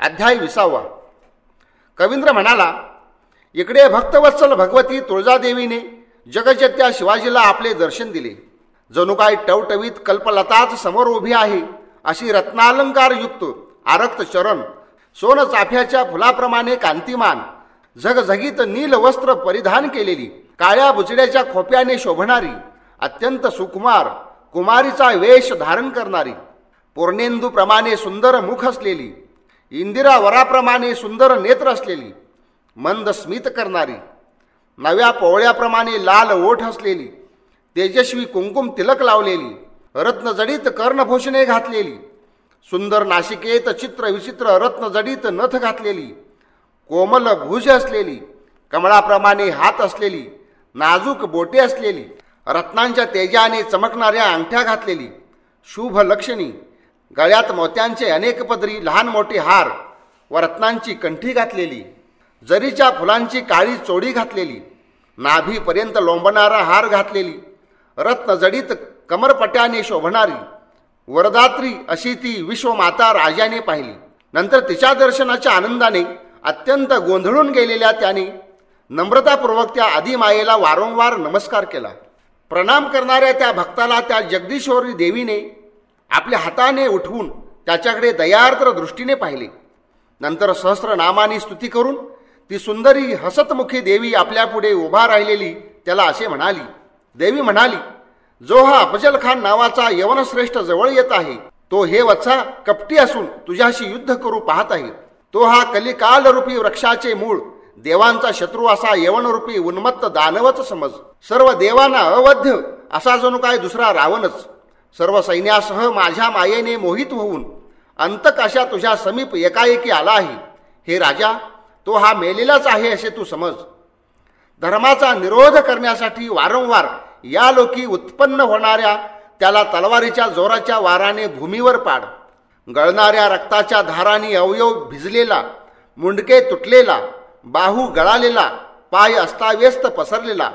अध्याय 20. कवींद्र म्हणाला, इकडे भक्तवत्सल भगवती तुळजादेवीने जगज्जेत्या शिवाजीला आपले दर्शन दिले. जणू काय टवटवीत कल्पलताच समोर उभी आहे अशी रत्नालंकारयुक्त आरक्त चरण, सोन चाफ्याच्या फुलाप्रमाणे कांतिमान, झगझगीत नील वस्त्र परिधान केलेली, काळ्या बुचड्याच्या खोप्याने शोभणारी, अत्यंत सुकुमार कुमारीचा वेश धारण करणारी, पूर्णेंदूप्रमाणे सुंदर मुख असलेली, इंदिरा वराप्रमाणे सुंदर नेत्र असलेली, मंद स्मित करणारी, नव्या पोवळ्याप्रमाणे लाल ओठ असलेली, तेजस्वी कुंकुम तिलक लावलेली, रत्नजडित कर्णभूषणे घातलेली, सुंदर नाशिकेत चित्र विचित्र रत्नजडित नथ घातलेली, कोमल भुज असलेली, कमळाप्रमाणे हात असलेली, नाजूक बोटे असलेली, रत्नांच्या तेजाने चमकणाऱ्या अंगठ्या घातलेली, शुभ लक्षणी, गळ्यात मोत्यांचे अनेक पदरी लहान मोठे हार व रत्नांची कंठी घातलेली, जरीच्या फुलांची काळी चोडी घातलेली, नाभीपर्यंत लोंबणारा हार घातलेली, रत्नजडित कमरपट्याने शोभणारी, वरदात्री अशी ती विश्वमाता राजाने पाहिली. नंतर तिच्या दर्शनाच्या आनंदाने अत्यंत गोंधळून गेलेल्या त्याने नम्रतापूर्वक त्या आदिमायेला वारंवार नमस्कार केला. प्रणाम करणाऱ्या त्या भक्ताला त्या जगदीश्वरी देवीने आपल्या हाताने उठवून त्याच्याकडे दयार्द्र दृष्टीने पाहिले. नंतर सहस्रनामानी स्तुती करून ती सुंदरी हसतमुखी देवी आपल्यापुढे उभा राहिलेली त्याला असे म्हणाली. देवी म्हणाली, जो हा अफजल खान नावाचा यवनश्रेष्ठ जवळ येत आहे, तो हे वत्सा कपटी असून तुझ्याशी युद्ध करू पाहत आहे. तो हा कलिकालरूपी वृक्षाचे मूळ, देवांचा शत्रू असा यवनरूपी उन्मत्त दानवच समज. सर्व देवांना अवध्य असा जणू काय दुसरा रावणच. सर्व सैन्यासह माझ्या मायेने मोहित होऊन अंतक अशा तुझ्या समीप एकाएकी आला आहे. हे राजा, तो हा मेलेलाच आहे असे तू समज. धर्माचा निरोध करण्यासाठी वारंवार या लोकी उत्पन्न होणाऱ्या त्याला तलवारीच्या जोराच्या वाराने भूमीवर पाड. गळणाऱ्या रक्ताच्या धारांनी अवयव भिजलेला, मुंडके तुटलेला, बाहू गळालेला, पाय अस्ताव्यस्त पसरलेला,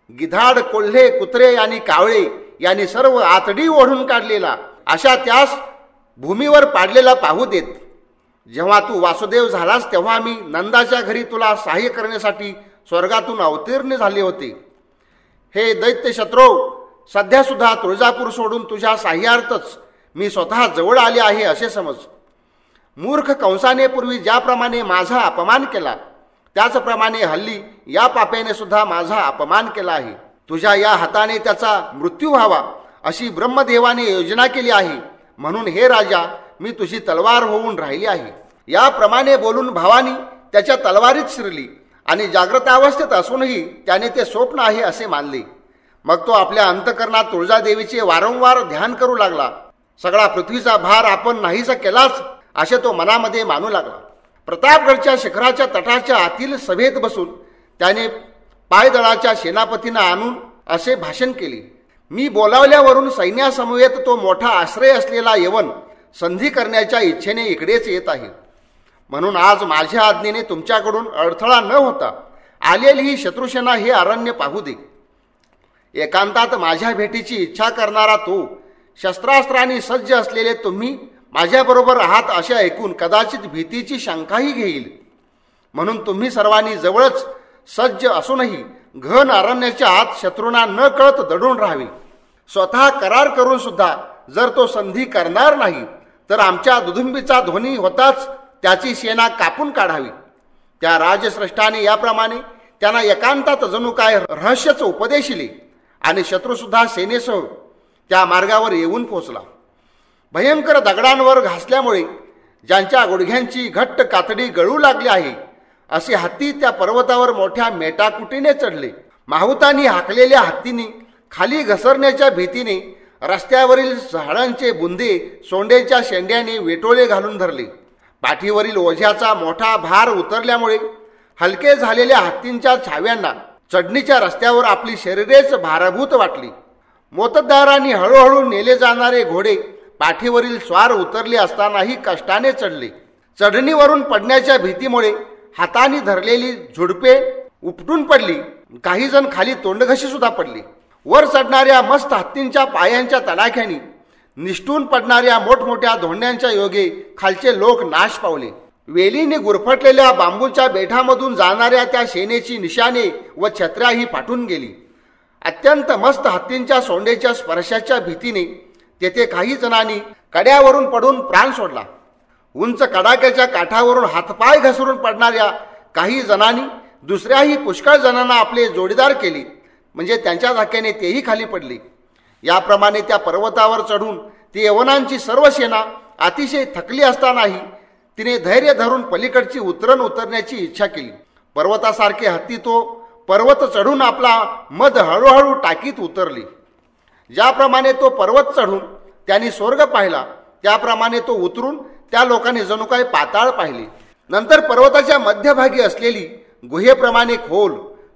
गिधाड कोल्हे कुत्रे आणि कावळे यांनी सर्व आतडी ओढून काढलेला अशा त्यास भूमीवर पाडलेला पाहू देत. जेव्हा तू वासुदेव झालास तेव्हा मी नंदाच्या घरी तुला सहाय्य करण्यासाठी स्वर्गातून अवतीर्ण झाले होते. हे दैत्य शत्रू, सध्या सुद्धा तुळजापूर सोडून तुझ्या साह्यार्थच मी स्वतः जवळ आले आहे असे समज. मूर्ख कंसाने पूर्वी ज्याप्रमाणे माझा अपमान केला त्याचप्रमाणे हल्ली या पाप्याने सुद्धा माझा अपमान केला आहे. तुझ्या या हाताने त्याचा मृत्यू व्हावा अशी ब्रह्मदेवाने योजना केली आहे. म्हणून हे राजा, मी तुझी तलवार होऊन राहिली आहे. याप्रमाणे बोलून भावानी त्याच्या तलवारीत शिरली आणि जागृतावस्थेत असूनही त्याने ते स्वप्न आहे असे मानले. मग तो आपल्या अंतकरणात तुळजादेवीचे वारंवार ध्यान करू लागला. सगळा पृथ्वीचा भार आपण नाहीसा केलाच असे तो मनामध्ये मानू लागला. प्रतापगडच्या शिखराच्या तटाच्या आतील सभेत बसून त्याने पायदळाच्या सेनापतींना आणून असे भाषण केले. मी बोलावल्यावरून सैन्यासमवेत तो मोठा आश्रय असलेला यवन संधी करण्याच्या इच्छेने इकडेच येत आहे. म्हणून आज माझ्या आज्ञेने तुमच्याकडून अडथळा न होता आलेली ही शत्रुसेना हे अरण्य पाहू दे. एकांतात माझ्या भेटीची इच्छा करणारा तो, शस्त्रास्त्रांनी सज्ज असलेले तुम्ही माझ्याबरोबर आहात असे ऐकून कदाचित भीतीची शंकाही घेईल. म्हणून तुम्ही सर्वांनी जवळच सज्ज असूनही घन अरण्याच्या आत शत्रूंना न कळत दडून राहावे. स्वतः करार करून सुद्धा जर तो संधी करणार नाही तर आमच्या दुधुंबीचा ध्वनी होताच त्याची सेना कापून काढावी. त्या राजश्रेष्ठाने याप्रमाणे त्यांना एकांतात जणू काय रहस्यच उपदेशिले आणि शत्रूसुद्धा सेनेसह त्या मार्गावर येऊन पोचला. भयंकर दगडांवर घासल्यामुळे ज्यांच्या गुडघ्यांची घट्ट कातडी गळू लागली आहे असे हत्ती त्या पर्वतावर मोठ्या मेटाकुटीने चढले. माहुतांनी हाकलेल्या हत्तींनी खाली घसरण्याच्या भीतीने रस्त्यावरील झाडांचे बुंदे सोंडेच्या शेंड्याने वेटोळे घालून धरले. पाठीवरील ओझ्याचा मोठा भार उतरल्यामुळे हलके झालेल्या हत्तींच्या छाव्यांना चढणीच्या रस्त्यावर आपली शरीरेच भारभूत वाटली. मोतद्दारांनी हळूहळू नेले जाणारे घोडे पाठीवरील स्वार उतरले असतानाही कष्टाने चढले. चढणीवरून पडण्याच्या भीतीमुळे हाताने धरलेली झुडपे उपटून पडली. काही जण खाली तोंडघशी सुद्धा पडली. वर चढणाऱ्या मस्त हत्तींच्या पायांच्या तडाख्याने निष्ठून पडणाऱ्या मोठमोठ्या धोंड्यांच्या योगे खालचे लोक नाश पावले. वेलीने गुरफटलेल्या बांबूच्या बेठामधून जाणाऱ्या त्या सेनेची निशाणे व छत्र्याही फाटून गेली. अत्यंत मस्त हत्तींच्या सोंडेच्या स्पर्शाच्या भीतीने तेथे काही जणांनी कड्यावरून पडून प्राण सोडला. उंच कडाक्याच्या काठावरून हातपाय घसरून पडणाऱ्या काही जणांनी दुसऱ्याही पुष्कळ जणांना आपले जोडीदार केले, म्हणजे त्यांच्या धक्क्याने तेही खाली पडले. याप्रमाणे त्या पर्वतावर चढून ती यवनांची सर्व सेना अतिशय थकली असतानाही तिने धैर्य धरून पलीकडची उतरण उतरण्याची इच्छा केली. पर्वतासारखे हत्ती तो पर्वत चढून आपला मध हळूहळू टाकीत उतरली. ज्याप्रमाणे तो पर्वत चढून त्यांनी स्वर्ग पाहिला, त्याप्रमाणे तो उतरून त्या लोकांनी जणू काही पाताळ पाहिले. नंतर पर्वताच्या मध्यभागी असलेली गुहेप्रमाणे खोल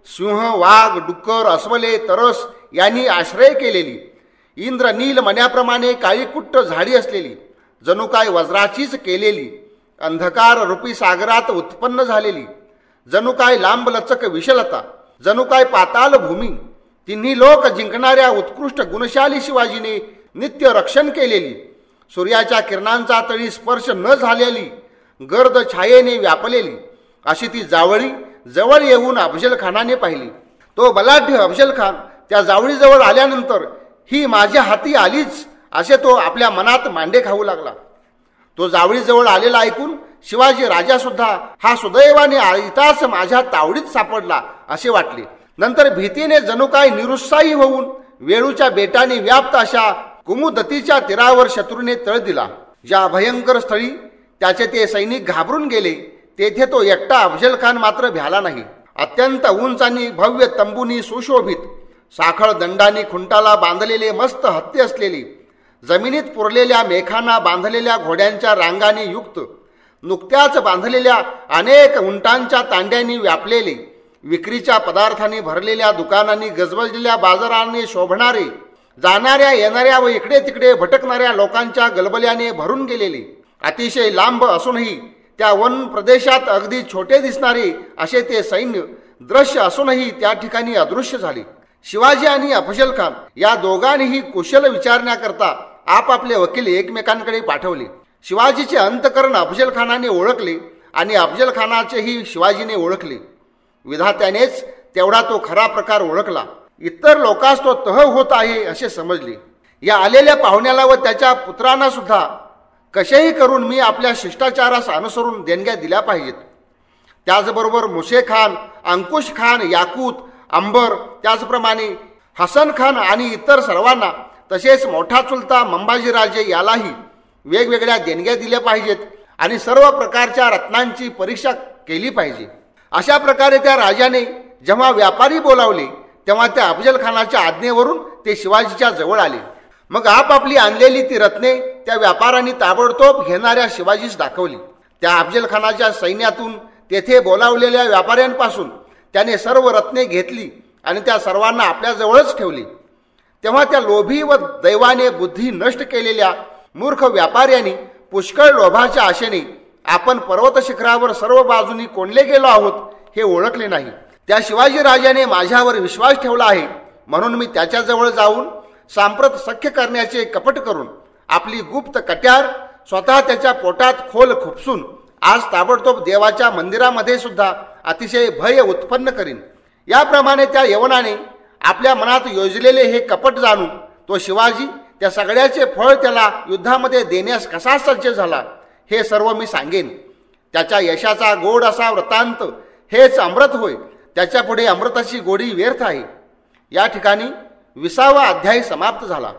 सिंह, वाघ, डुक्कर, अस्वले, तरस यांनी आश्रय केलेली, इंद्र नील मण्याप्रमाणे काळीकुट्ट झाडी असलेली, जणू काय वज्राचीच केलेली, अंधकार रूपी सागरात उत्पन्न झालेली, जणू काय लांबलचक विशालता, जणू काय पाताल भूमी, तिन्ही लोक जिंकणाऱ्या उत्कृष्ट गुणशाली शिवाजीने नित्य रक्षण केलेली, सूर्याच्या किरणांचा तळी स्पर्श न झालेली, गर्द छायेने व्यापलेली अशी ती जावळी जवळ येऊन अफजल खानाने पाहिली. तो बलाढ्य अफजल खान त्या जावळीजवळ आल्यानंतर ही माझ्या हाती आलीच असे तो आपल्या मनात मांडे खाऊ लागला. तो जावळीजवळ आलेला ऐकून शिवाजी राजा सुद्धा हा सुदैवाने इथाच माझ्या तावडीत सापडला असे वाटले. नंतर भीतीने जणू काय निरुत्साही होऊन वेळूच्या बेटाने व्याप्त अशा कुमुदतीच्या तीरावर शत्रूने तळ दिला. ज्या भयंकर स्थळी त्याचे ते सैनिक घाबरून गेले तेथे तो एकटा अफजल खान मात्र भ्याला नाही. अत्यंत उंच आणि भव्य तंबूनी सुशोभित, साखळ दंडानी खुंटाला बांधलेले मस्त हत्ती असलेली, जमिनीत पुरलेल्या मेखांना बांधलेल्या घोड्यांच्या रांगांनी युक्त, नुकत्याच बांधलेल्या अनेक उंटांच्या तांड्यांनी व्यापलेले, विक्रीच्या पदार्थांनी भरलेल्या दुकानांनी गजबजलेल्या बाजारांनी शोभणारे, जाणाऱ्या येणाऱ्या व इकडे तिकडे भटकणाऱ्या लोकांच्या गलबल्याने भरून गेलेले, अतिशय लांब असूनही त्या वन प्रदेशात अगदी छोटे दिसणारे असे ते सैन्य दृश्य असूनही त्या ठिकाणी अदृश्य झाले. शिवाजी आणि अफजल खान या दोघांनीही कुशल विचारण्याकरता आपापले वकील एकमेकांकडे पाठवले. शिवाजीचे अंतकरण अफजल खानाने ओळखले आणि अफजल खानाचेही शिवाजीने ओळखले. विधात्यानेच तेवढा तो खरा प्रकार ओळखला. इतर लोकांस तो तह होत आहे असे समजले. या आलेल्या पाहुण्याला व त्याच्या पुत्रांना सुद्धा कसेही करून मी आपल्या शिष्टाचारास अनुसरून देणग्या दिल्या पाहिजेत. त्याचबरोबर मुसे खान, अंकुश खान, याकूत, अंबर, त्याचप्रमाणे हसन खान आणि इतर सर्वांना, तसेच मोठा चुलता मंबाजीराजे यालाही वेगवेगळ्या देणग्या दिल्या पाहिजेत आणि सर्व प्रकारच्या रत्नांची परीक्षा केली पाहिजे. अशा प्रकारे त्या राजाने जेव्हा व्यापारी बोलावले तेव्हा त्या अफजल खानाच्या आज्ञेवरून ते शिवाजीच्या जवळ आले. मग आपापली आणलेली ती रत्ने त्या व्यापाऱ्यांनी ताबडतोब घेणाऱ्या शिवाजीस दाखवली. त्या अफजल खानाच्या सैन्यातून तेथे बोलावलेल्या व्यापाऱ्यांपासून त्याने सर्व रत्ने घेतली आणि त्या सर्वांना आपल्याजवळच ठेवली. तेव्हा त्या लोभी व दैवाने बुद्धी नष्ट केलेल्या मूर्ख व्यापाऱ्यांनी पुष्कळ लोभाच्या आशेने आपण पर्वत शिखरावर सर्व बाजूनी कोंडले गेलो आहोत हे ओळखले नाही. त्या शिवाजी राजाने माझ्यावर विश्वास ठेवला आहे म्हणून मी त्याच्याजवळ जाऊन सांप्रत सख्य करण्याचे कपट करून आपली गुप्त कट्यार स्वतः त्याच्या पोटात खोल खुपसून आज ताबडतोब देवाच्या मंदिरामध्ये सुद्धा अतिशय भय उत्पन्न करीन. याप्रमाणे त्या यवनाने आपल्या मनात योजलेले हे कपट जाणून तो शिवाजी त्या सगळ्याचे फळ त्याला युद्धामध्ये देण्यास कसा सज्ज झाला हे सर्व मी सांगेन. त्याच्या यशाचा गोड असा वृत्तांत हेच अमृत होय. त्याच्यापुढे अमृताची गोडी व्यर्थ आहे. या ठिकाणी 20वा अध्याय समाप्त झाला.